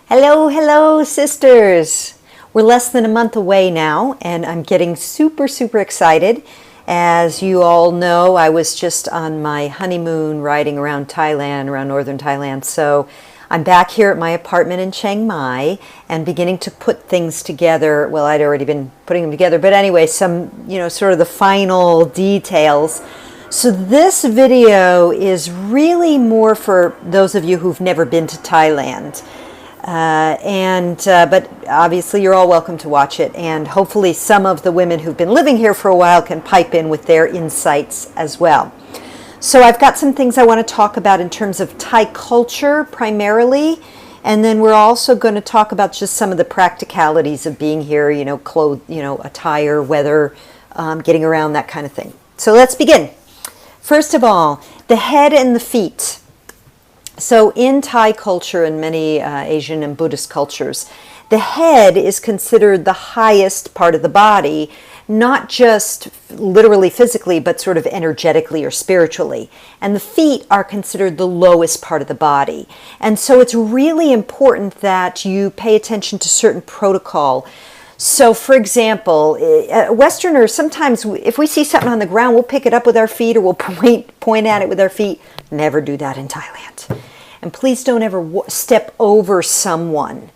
Hello, hello, sisters. We're less than a month away now, and I'm getting super, super excited. As you all know, I was just on my honeymoon riding around Thailand, around northern Thailand. So I'm back here at my apartment in Chiang Mai and beginning to put things together. Well, I'd already been putting them together, but anyway, some, sort of the final details. So this video is really more for those of you who've never been to Thailand. But obviously you're all welcome to watch it, and hopefully some of the women who've been living here for a while can pipe in with their insights as well. So I've got some things I want to talk about in terms of Thai culture primarily, and then we're also going to talk about just some of the practicalities of being here, attire, weather, getting around, that kind of thing. So let's begin. First of all, the head and the feet. So in Thai culture and many Asian and Buddhist cultures, the head is considered the highest part of the body, not just literally physically, but sort of energetically or spiritually. And the feet are considered the lowest part of the body. And so it's really important that you pay attention to certain protocol. So for example, Westerners, sometimes if we see something on the ground, we'll pick it up with our feet or we'll point at it with our feet. Never do that in Thailand. And please don't ever step over someone.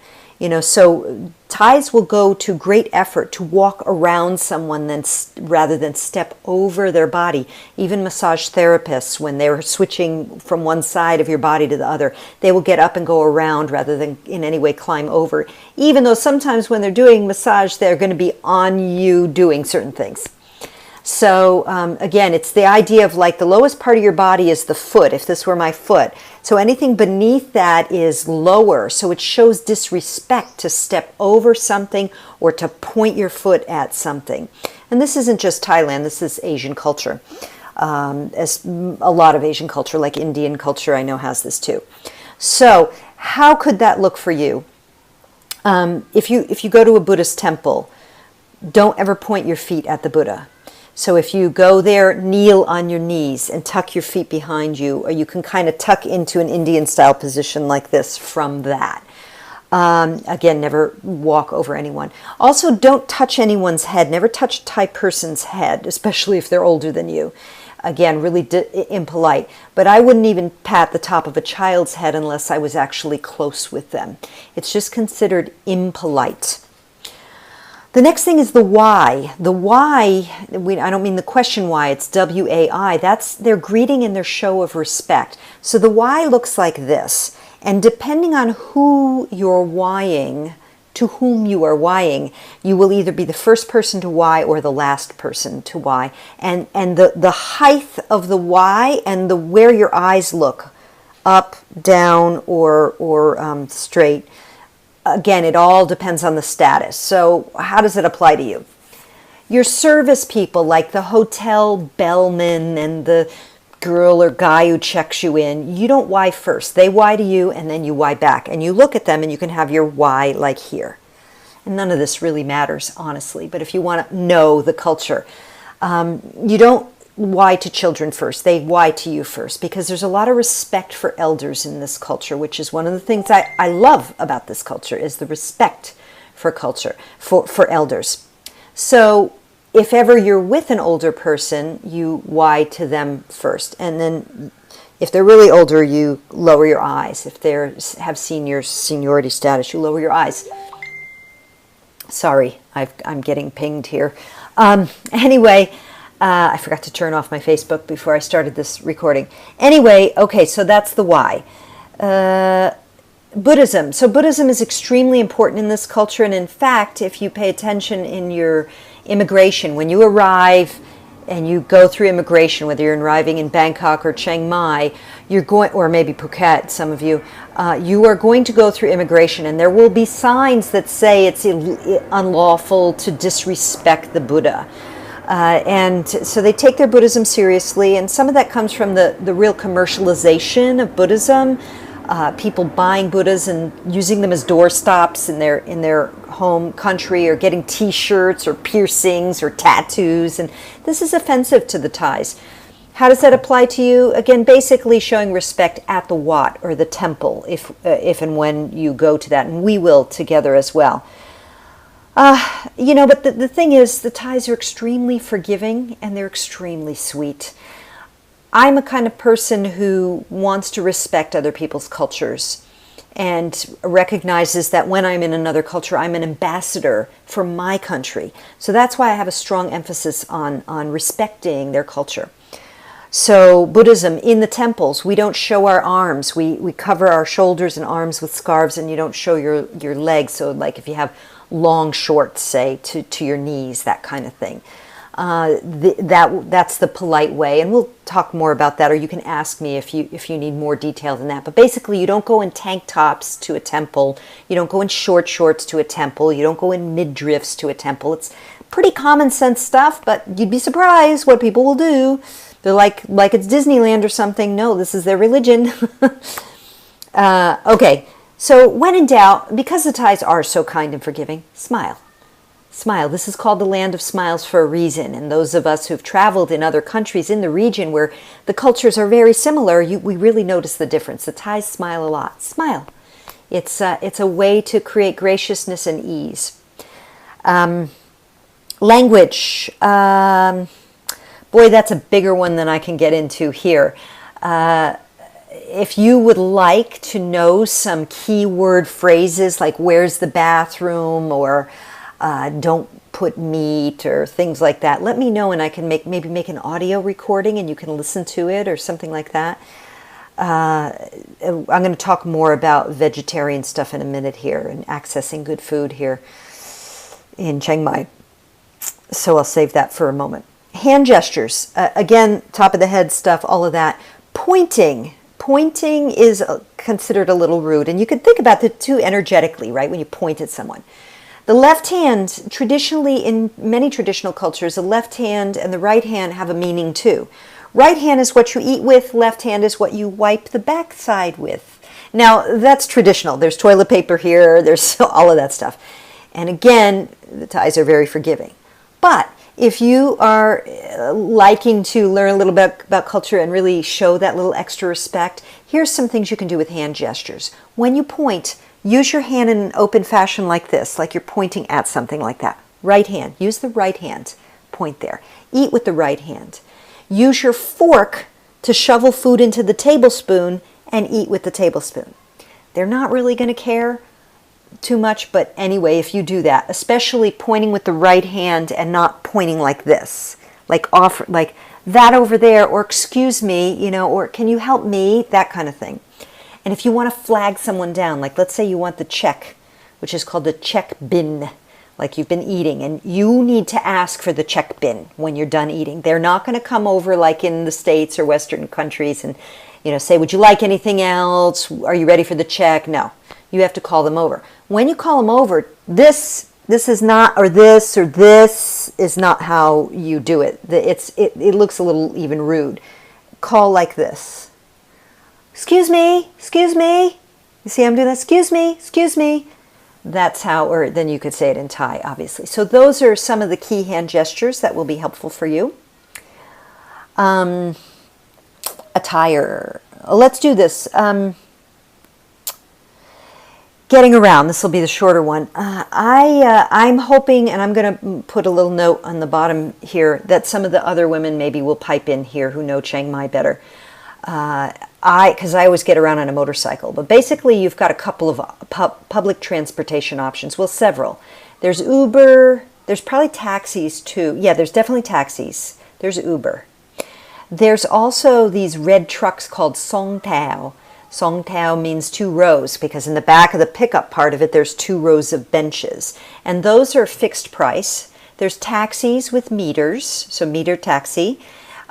So Thais will go to great effort to walk around someone rather than step over their body. Even massage therapists, when they're switching from one side of your body to the other, they will get up and go around rather than in any way climb over. Even though sometimes when they're doing massage, they're going to be on you doing certain things. So again, it's the idea of like the lowest part of your body is the foot, if this were my foot. So anything beneath that is lower. So it shows disrespect to step over something or to point your foot at something. And this isn't just Thailand, this is Asian culture. As a lot of Asian culture, like Indian culture, I know has this too. So how could that look for you? If you go to a Buddhist temple, don't ever point your feet at the Buddha. So if you go there, kneel on your knees and tuck your feet behind you, or you can kind of tuck into an Indian style position like this from that. Again, never walk over anyone. Also, don't touch anyone's head. Never touch a Thai person's head, especially if they're older than you. Again, really impolite. But I wouldn't even pat the top of a child's head unless I was actually close with them. It's just considered impolite. The next thing is the why. The why, I don't mean the question why, it's W-A-I. That's their greeting and their show of respect. So the why looks like this. And depending on who you're whying, to whom you are whying, you will either be the first person to why or the last person to why. And the height of the why and where your eyes look, up, down, or straight. Again, it all depends on the status. So how does it apply to you? Your service people, like the hotel bellman and the girl or guy who checks you in, you don't why first. They why to you and then you why back. And you look at them and you can have your why like here. And none of this really matters, honestly. But if you want to know the culture, you don't why to children first. They why to you first, because there's a lot of respect for elders in this culture, which is one of the things I love about this culture, is the respect for culture, for elders. So if ever you're with an older person, you why to them first. And then if they're really older, you lower your eyes. If they have seniority status, you lower your eyes. Sorry, I'm getting pinged here. Anyway, I forgot to turn off my Facebook before I started this recording. Anyway, okay, so that's the why. Buddhism. So Buddhism is extremely important in this culture. And in fact, if you pay attention in your immigration, when you arrive and you go through immigration, whether you're arriving in Bangkok or Chiang Mai, you're going, or maybe Phuket, some of you, you are going to go through immigration, and there will be signs that say it's unlawful to disrespect the Buddha. And so they take their Buddhism seriously, and some of that comes from the real commercialization of Buddhism. People buying Buddhas and using them as doorstops in their home country, or getting T-shirts or piercings or tattoos, and this is offensive to the Thais. How does that apply to you? Again, basically showing respect at the Wat or the temple, if and when you go to that, and we will together as well. But the thing is, the Thais are extremely forgiving and they're extremely sweet. I'm a kind of person who wants to respect other people's cultures and recognizes that when I'm in another culture, I'm an ambassador for my country. So that's why I have a strong emphasis on respecting their culture. So Buddhism, in the temples, we don't show our arms. We cover our shoulders and arms with scarves, and you don't show your legs. So like if you have long shorts, say, to your knees, that kind of thing. That's the polite way, and we'll talk more about that, or you can ask me if you need more detail than that. But basically, you don't go in tank tops to a temple. You don't go in short shorts to a temple. You don't go in midriffs to a temple. It's pretty common sense stuff, but you'd be surprised what people will do. They're like it's Disneyland or something. No, this is their religion. Okay, so when in doubt, because the Thais are so kind and forgiving, smile. Smile. This is called the land of smiles for a reason. And those of us who've traveled in other countries in the region where the cultures are very similar, we really notice the difference. The Thais smile a lot. Smile. It's a way to create graciousness and ease. Language. Boy, that's a bigger one than I can get into here. If you would like to know some keyword phrases like where's the bathroom, or don't put meat, or things like that, let me know, and I can maybe make an audio recording and you can listen to it or something like that. I'm going to talk more about vegetarian stuff in a minute here and accessing good food here in Chiang Mai. So I'll save that for a moment. Hand gestures, again, top of the head stuff, all of that. Pointing is considered a little rude, and you can think about the two energetically, right, when you point at someone. The left hand, traditionally, in many traditional cultures, the left hand and the right hand have a meaning too. Right hand is what you eat with, left hand is what you wipe the backside with. Now, that's traditional. There's toilet paper here, there's all of that stuff. And again, the Thais are very forgiving. But if you are liking to learn a little bit about culture and really show that little extra respect, here's some things you can do with hand gestures. When you point, use your hand in an open fashion like this, like you're pointing at something like that. Right hand. Use the right hand. Point there. Eat with the right hand. Use your fork to shovel food into the tablespoon and eat with the tablespoon. They're not really going to care too much, but anyway, if you do that, especially pointing with the right hand and not pointing like this, like that over there, or excuse me, or can you help me, that kind of thing. And if you want to flag someone down, like let's say you want the check, which is called the check bin, like you've been eating, and you need to ask for the check bin when you're done eating. They're not going to come over like in the States or Western countries and say, would you like anything else? Are you ready for the check? No. You have to call them over. When you call them over, this is not, or this is not how you do it. It looks a little even rude. Call like this. Excuse me, excuse me. You see I'm doing that? Excuse me, excuse me. That's how, or then you could say it in Thai, obviously. So those are some of the key hand gestures that will be helpful for you. Attire. Let's do this. Getting around. This will be the shorter one. I'm hoping, and I'm going to put a little note on the bottom here, that some of the other women maybe will pipe in here who know Chiang Mai better. Because I always get around on a motorcycle. But basically, you've got a couple of public transportation options. Well, several. There's Uber. There's probably taxis too. Yeah, there's definitely taxis. There's Uber. There's also these red trucks called song tao. Song tao means 2 rows, because in the back of the pickup part of it, there's 2 rows of benches. And those are fixed price. There's taxis with meters, so meter taxi.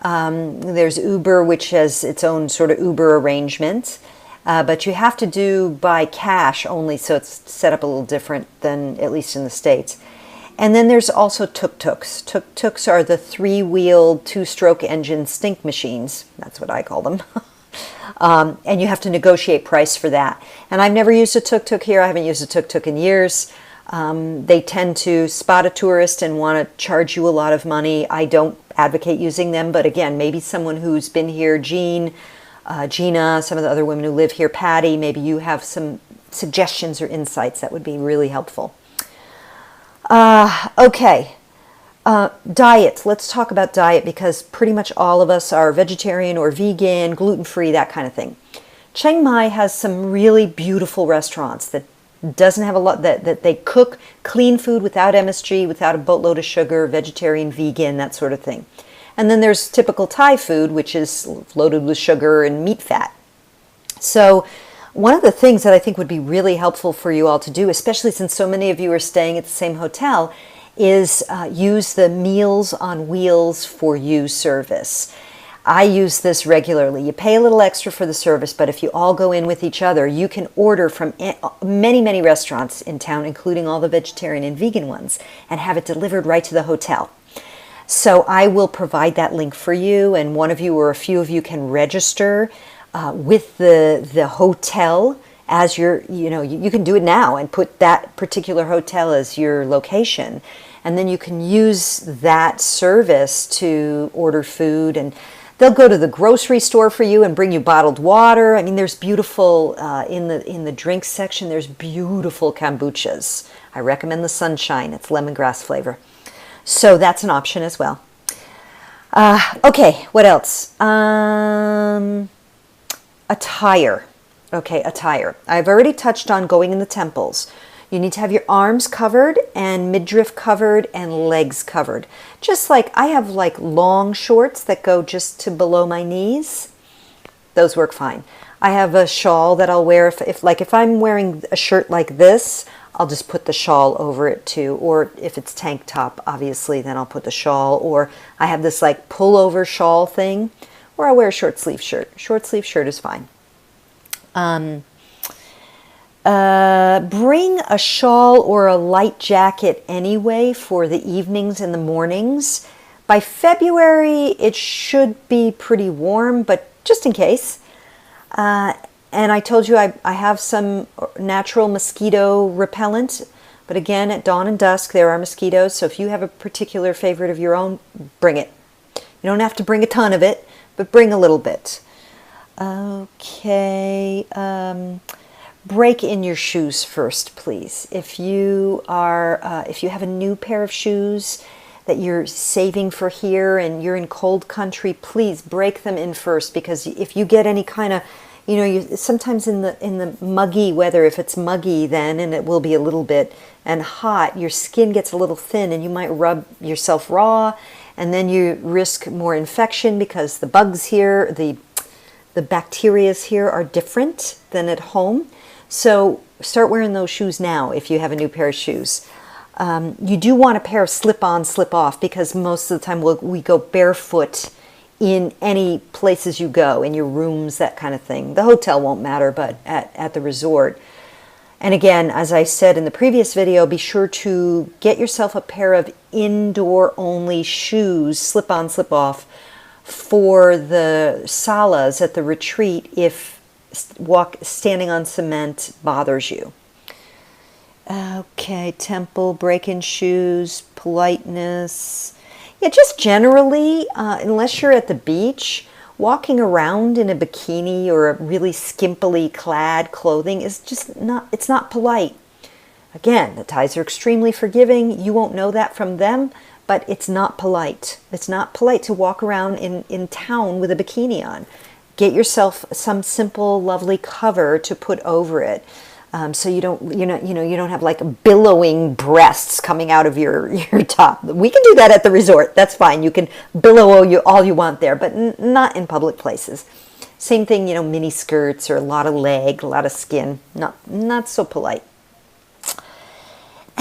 There's Uber, which has its own sort of Uber arrangement. But you have to do by cash only, so it's set up a little different than at least in the States. And then there's also tuk-tuks. Tuk-tuks are the 3-wheeled, 2-stroke engine stink machines. That's what I call them. And you have to negotiate price for that. And I've never used a tuk-tuk here. I haven't used a tuk-tuk in years. They tend to spot a tourist and want to charge you a lot of money. I don't advocate using them, but again, maybe someone who's been here, Gina, some of the other women who live here, Patty, maybe you have some suggestions or insights that would be really helpful. Okay, diet. Let's talk about diet because pretty much all of us are vegetarian or vegan, gluten-free, that kind of thing. Chiang Mai has some really beautiful restaurants that doesn't have a lot, that they cook clean food without MSG, without a boatload of sugar, vegetarian, vegan, that sort of thing. And then there's typical Thai food, which is loaded with sugar and meat fat. So one of the things that I think would be really helpful for you all to do, especially since so many of you are staying at the same hotel, is use the Meals on Wheels for You service. I use this regularly. You pay a little extra for the service, but if you all go in with each other, you can order from many, many restaurants in town, including all the vegetarian and vegan ones, and have it delivered right to the hotel. So I will provide that link for you, and one of you or a few of you can register with the hotel as your, you can do it now and put that particular hotel as your location. And then you can use that service to order food, and they'll go to the grocery store for you and bring you bottled water. I mean, there's beautiful, in the drinks section, there's beautiful kombuchas. I recommend the Sunshine. It's lemongrass flavor. So that's an option as well. Okay, what else? Attire. Okay, attire. I've already touched on going in the temples. You need to have your arms covered and midriff covered and legs covered. Just like I have like long shorts that go just to below my knees. Those work fine. I have a shawl that I'll wear if I'm wearing a shirt like this, I'll just put the shawl over it too. Or if it's tank top, obviously, then I'll put the shawl. Or I have this like pullover shawl thing, or I'll wear a short sleeve shirt. Short sleeve shirt is fine. Bring a shawl or a light jacket anyway for the evenings and the mornings. By February, it should be pretty warm, but just in case. And I told you I have some natural mosquito repellent, but again, at dawn and dusk, there are mosquitoes. So if you have a particular favorite of your own, bring it. You don't have to bring a ton of it, but bring a little bit. Okay. Break in your shoes first, please. If you have a new pair of shoes that you're saving for here and you're in cold country, please break them in first, because if you get any kind of, sometimes in the muggy weather, if it's muggy then, and it will be a little bit, and hot, your skin gets a little thin and you might rub yourself raw, and then you risk more infection because the bugs here, the bacterias here are different than at home. So start wearing those shoes now if you have a new pair of shoes. You do want a pair of slip-on, slip-off, because most of the time we go barefoot in any places you go, in your rooms, that kind of thing. The hotel won't matter, but at the resort. And again, as I said in the previous video, be sure to get yourself a pair of indoor-only shoes, slip-on, slip-off, for the salas at the retreat if standing on cement bothers you. Okay, temple, break-in shoes, politeness. Yeah, just generally, unless you're at the beach, walking around in a bikini or a really skimpily clad clothing is just it's not polite. Again, the Thais are extremely forgiving. You won't know that from them, but it's not polite. It's not polite to walk around in town with a bikini on. Get yourself some simple, lovely cover to put over it, so you don't have like billowing breasts coming out of your top. We can do that at the resort. That's fine. You can billow all you want there, but not in public places. Same thing, mini skirts or a lot of leg, a lot of skin. Not so polite.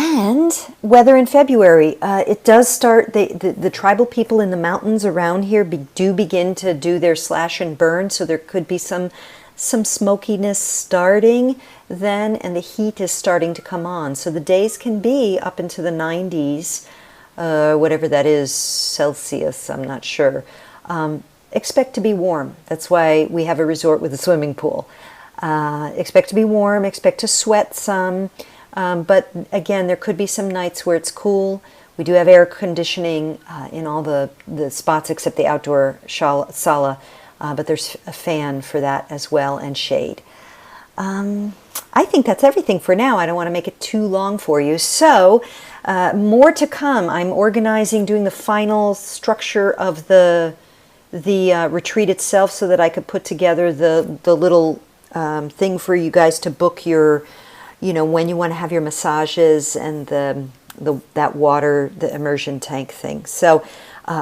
And weather in February, it does start, the tribal people in the mountains around here do begin to do their slash and burn, so there could be some smokiness starting then, and the heat is starting to come on. So the days can be up into the 90s, whatever that is, Celsius, I'm not sure. Expect to be warm. That's why we have a resort with a swimming pool. Expect to be warm, expect to sweat some. But again, there could be some nights where it's cool. We do have air conditioning in all the spots except the outdoor sala, but there's a fan for that as well, and shade. I think that's everything for now. I don't want to make it too long for you. So more to come. I'm organizing, doing the final structure of the retreat itself so that I could put together the little thing for you guys to book your, when you want to have your massages and that water, the immersion tank thing. So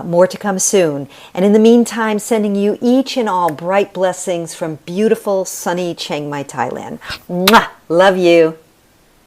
more to come soon. And in the meantime, sending you each and all bright blessings from beautiful, sunny Chiang Mai, Thailand. Mwah! Love you.